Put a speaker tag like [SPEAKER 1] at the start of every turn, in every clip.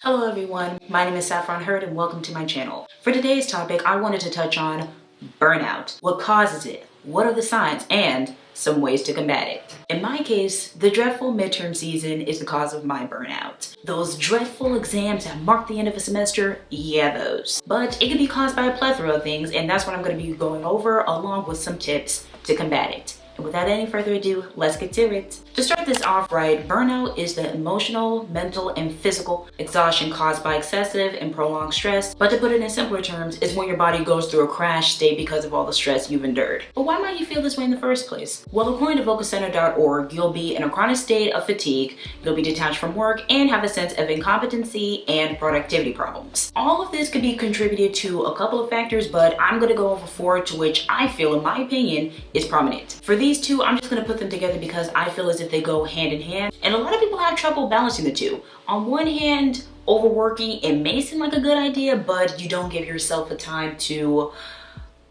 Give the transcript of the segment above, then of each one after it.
[SPEAKER 1] Hello everyone, my name is Saffron Hurt and welcome to my channel. For today's topic, I wanted to touch on burnout. What causes it? What are the signs? And some ways to combat it. In my case, the dreadful midterm season is the cause of my burnout. Those dreadful exams that mark the end of a semester, yeah, those. But it can be caused by a plethora of things, and that's what I'm going to be going over along with some tips to combat it. And without any further ado, let's get to it. To start this off right, burnout is the emotional, mental, and physical exhaustion caused by excessive and prolonged stress. But to put it in simpler terms, it's when your body goes through a crash state because of all the stress you've endured. But why might you feel this way in the first place? Well, according to vocalcenter.org, you'll be in a chronic state of fatigue, you'll be detached from work, and have a sense of incompetency and productivity problems. All of this could be contributed to a couple of factors, but I'm going to go over four to which I feel, in my opinion, is prominent. For these two, I'm just going to put them together because I feel as if they go hand in hand, and a lot of people have trouble balancing the two. On one hand, overworking, it may seem like a good idea, but you don't give yourself a time to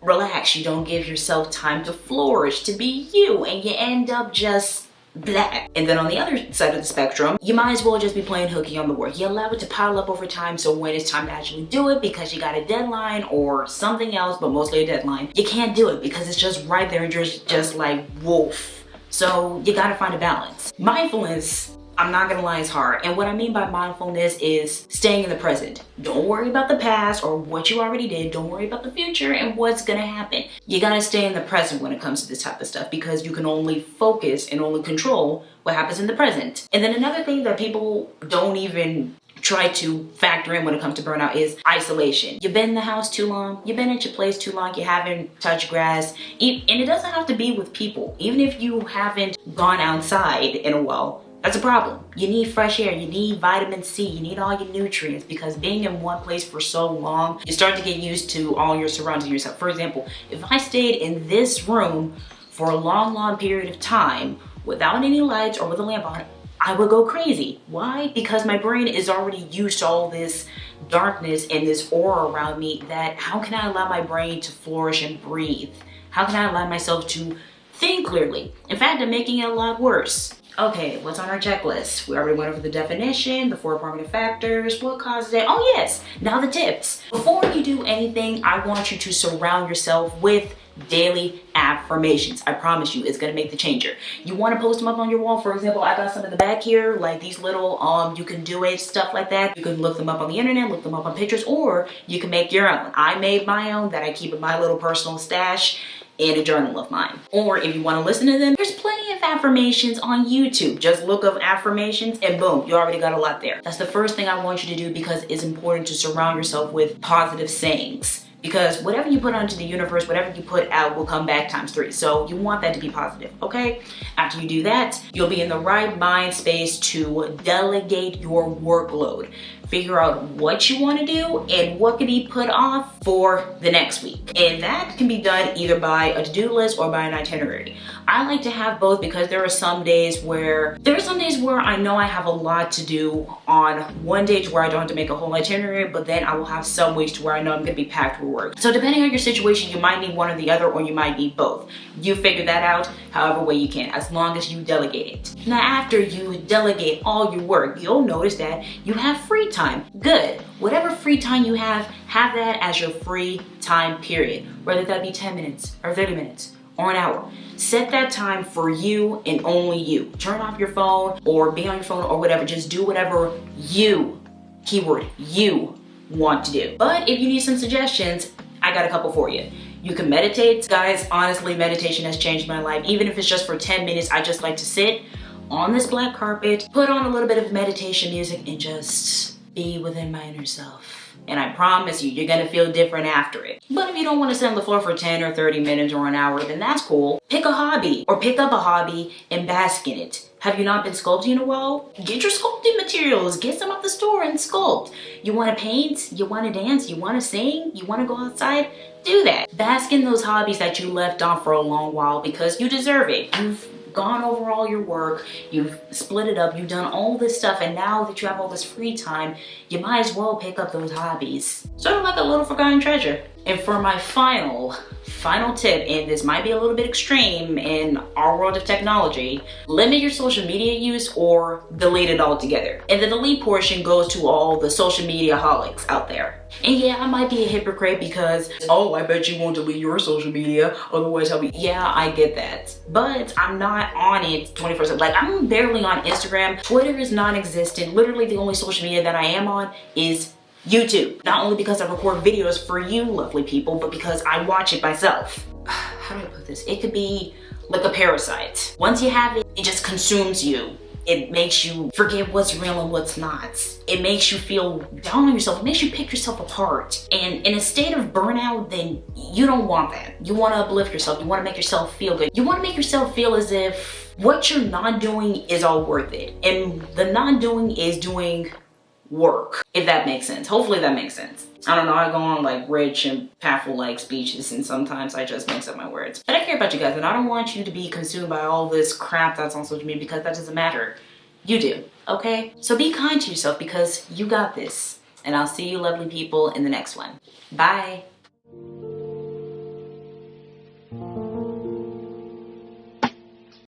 [SPEAKER 1] relax, you don't give yourself time to flourish, to be you, and you end up just blah. And then on the other side of the spectrum, you might as well just be playing hooky on the work. You allow it to pile up over time, so when it's time to actually do it because you got a deadline or something else, but mostly a deadline, you can't do it because it's just right there and you're just like wolf. So you gotta find a balance. Mindfulness, I'm not gonna lie, is hard. And what I mean by mindfulness is staying in the present. Don't worry about the past or what you already did. Don't worry about the future and what's gonna happen. You gotta stay in the present when it comes to this type of stuff because you can only focus and only control what happens in the present. And then another thing that people don't even try to factor in when it comes to burnout is isolation. You've been in the house too long, you've been at your place too long, you haven't touched grass, and it doesn't have to be with people. Even if you haven't gone outside in a while, that's a problem. You need fresh air, you need vitamin C, you need all your nutrients, because being in one place for so long, you start to get used to all your surroundings yourself. For example, if I stayed in this room for a long period of time without any lights or with a lamp on, I would go crazy. Why? Because my brain is already used to all this darkness and this aura around me that how can I allow my brain to flourish and breathe? How can I allow myself to think clearly? In fact, I'm making it a lot worse. Okay, what's on our checklist? We already went over the definition, the 4 permanent factors, what causes it. Oh yes, now the tips. Before you do anything, I want you to surround yourself with daily affirmations. I promise you, it's gonna make the changer. You want to post them up on your wall. For example, I got some in the back here, like these little you can do it stuff like that. You can look them up on the internet, look them up on Pinterest, or you can make your own. I made my own that I keep in my little personal stash in a journal of mine. Or if you want to listen to them, there's plenty of affirmations on YouTube. Just look up affirmations and boom, you already got a lot there. That's the first thing I want you to do because it's important to surround yourself with positive sayings. Because whatever you put out into the universe, whatever you put out will come back ×3. So you want that to be positive, okay? After you do that, you'll be in the right mind space to delegate your workload. Figure out what you want to do and what can be put off for the next week. And that can be done either by a to-do list or by an itinerary. I like to have both because there are some days where I know I have a lot to do on one day to where I don't have to make a whole itinerary, but then I will have some weeks to where I know I'm going to be packed with work. So depending on your situation, you might need one or the other, or you might need both. You figure that out however way you can, as long as you delegate it. Now, after you delegate all your work, you'll notice that you have free time. Good. Whatever free time you have that as your free time period, whether that be 10 minutes or 30 minutes or an hour. Set that time for you and only you. Turn off your phone or be on your phone or whatever. Just do whatever you, keyword, you want to do. But if you need some suggestions, I got a couple for you. You can meditate. Guys, honestly, meditation has changed my life. Even if it's just for 10 minutes, I just like to sit on this black carpet, put on a little bit of meditation music, and just be within my inner self. And I promise you, you're gonna feel different after it. But if you don't want to sit on the floor for 10 or 30 minutes or an hour, then that's cool. Pick a hobby or pick up a hobby and bask in it. Have you not been sculpting in a while? Get your sculpting materials, get some at the store and sculpt. You wanna paint, you wanna dance, you wanna sing, you wanna go outside? Do that. Bask in those hobbies that you left off for a long while because you deserve it. You've gone over all your work, you've split it up, you've done all this stuff, and now that you have all this free time, you might as well pick up those hobbies. Sort of like a little forgotten treasure. And for my final tip, and this might be a little bit extreme in our world of technology, limit your social media use or delete it altogether. And the delete portion goes to all the social media holics out there. And yeah, I might be a hypocrite because, oh, I bet you won't delete your social media, otherwise I'll be, yeah, I get that. But I'm not on it 24/7. Like, I'm barely on Instagram. Twitter is non-existent. Literally the only social media that I am on is YouTube. Not only because I record videos for you lovely people, but because I watch it myself. How do I put this? It could be like a parasite. Once you have it, it just consumes you. It makes you forget what's real and what's not. It makes you feel down on yourself. It makes you pick yourself apart. And in a state of burnout, then you don't want that. You want to uplift yourself. You want to make yourself feel good. You want to make yourself feel as if what you're not doing is all worth it. And the not doing is doing work, if that makes sense. Hopefully that makes sense. I don't know, I go on like rich and powerful like speeches, and sometimes I just mix up my words. But I care about you guys, and I don't want you to be consumed by all this crap that's on social media, because that doesn't matter. You do, okay? So be kind to yourself, because you got this. And I'll see you lovely people in the next one. Bye.